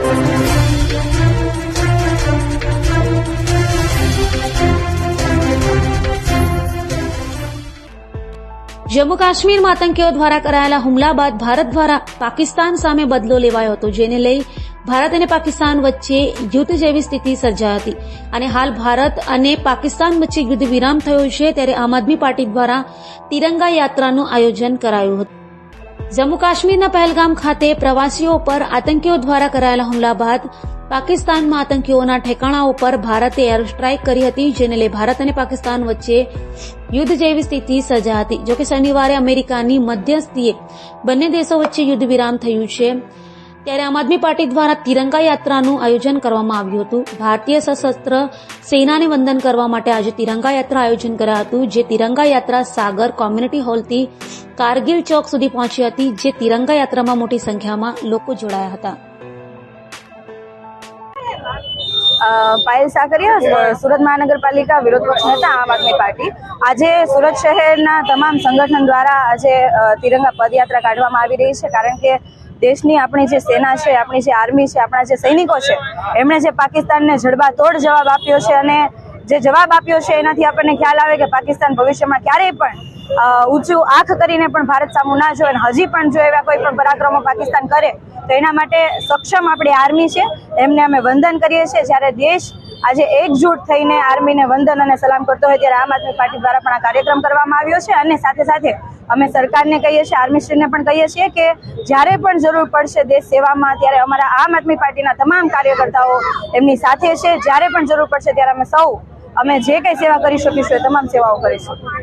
જમ્મુ કાશ્મીરમાં આતંકીઓ દ્વારા કરાયેલા હુમલા બાદ ભારત દ્વારા પાકિસ્તાન સામે બદલો લેવાયો હતો, જેને લઈ ભારત અને પાકિસ્તાન વચ્ચે યુદ્ધ જેવી સ્થિતિ સર્જાઈ હતી અને હાલ ભારત અને પાકિસ્તાન વચ્ચે યુદ્ધ વિરામ થયો છે, ત્યારે આમ આદમી પાર્ટી દ્વારા તિરંગા યાત્રાનું આયોજન કરાયું હતું। જમ્મુ કાશ્મીરના પહેલગામ ખાતે પ્રવાસીઓ પર આતંકીઓ દ્વારા કરાયેલા હુમલા બાદ પાકિસ્તાનમાં આતંકીઓના ઠેકાણાઓ પર ભારતે એર સ્ટ્રાઇક કરી હતી, જેને લઈ ભારત અને પાકિસ્તાન વચ્ચે યુદ્ધ જેવી સ્થિતિ સર્જાઈ હતી। જોકે શનિવારે અમેરિકાની મધ્યસ્થીએ બંને દેશો વચ્ચે યુદ્ધ વિરામ થયું છે, ત્યારે આમ આદમી પાર્ટી દ્વારા તિરંગા યાત્રાનું આયોજન કરવામાં આવ્યું હતું। ભારતીય સશસ્ત્ર સેનાને વંદન કરવા માટે આજે તિરંગા યાત્રા આયોજન કરાયું હતું, જે તિરંગા યાત્રા સાગર કોમ્યુનિટી હોલથી કારગિલ ચોક સુધી પહોંચી હતી, જે તિરંગા યાત્રામાં મોટી સંખ્યામાં લોકો જોડાયા હતા। પાયલ સાકરિયા, સુરત મહાનગરપાલિકા વિરોધ પક્ષ નેતા, આમ આદમી પાર્ટી। આજે સુરત શહેરના તમામ સંગઠન દ્વારા આજે તિરંગા પદયાત્રા કાઢવામાં આવી રહી છે, કારણ કે દેશની આપણી જે સેના છે, આપણી જે આર્મી છે, આપણા જે સૈનિકો છે, એમણે જે પાકિસ્તાનને જડબાતોડ જવાબ આપ્યો છે અને જે જવાબ આપ્યો છે એનાથી આપણને ખ્યાલ આવે કે પાકિસ્તાન ભવિષ્યમાં ક્યારેય પણ ઊંચું આંખ કરીને પણ ભારત સામું ના જોવે, હજી પણ જો એવા કોઈ પણ પરાક્રમો પાકિસ્તાન કરે તો એના માટે સક્ષમ આપણી આર્મી છે, એમને અમે વંદન કરીએ છીએ। જ્યારે દેશ આજે એકજૂટ થઈને આર્મીને વંદન અને સલામ કરતો હોય ત્યારે આમ આદમી પાર્ટી દ્વારા પણ આ કાર્યક્રમ કરવામાં આવ્યો છે અને સાથે સાથે અમે સરકારને કહીએ છીએ, આર્મીશ્રીને પણ કહીએ છીએ કે જ્યારે પણ જરૂર પડશે દેશ સેવામાં ત્યારે અમારા આમ આદમી પાર્ટીના તમામ કાર્યકર્તાઓ એમની સાથે છે। જ્યારે પણ જરૂર પડશે ત્યારે અમે જે કંઈ સેવા કરી શકીશું એ તમામ સેવાઓ કરીશું।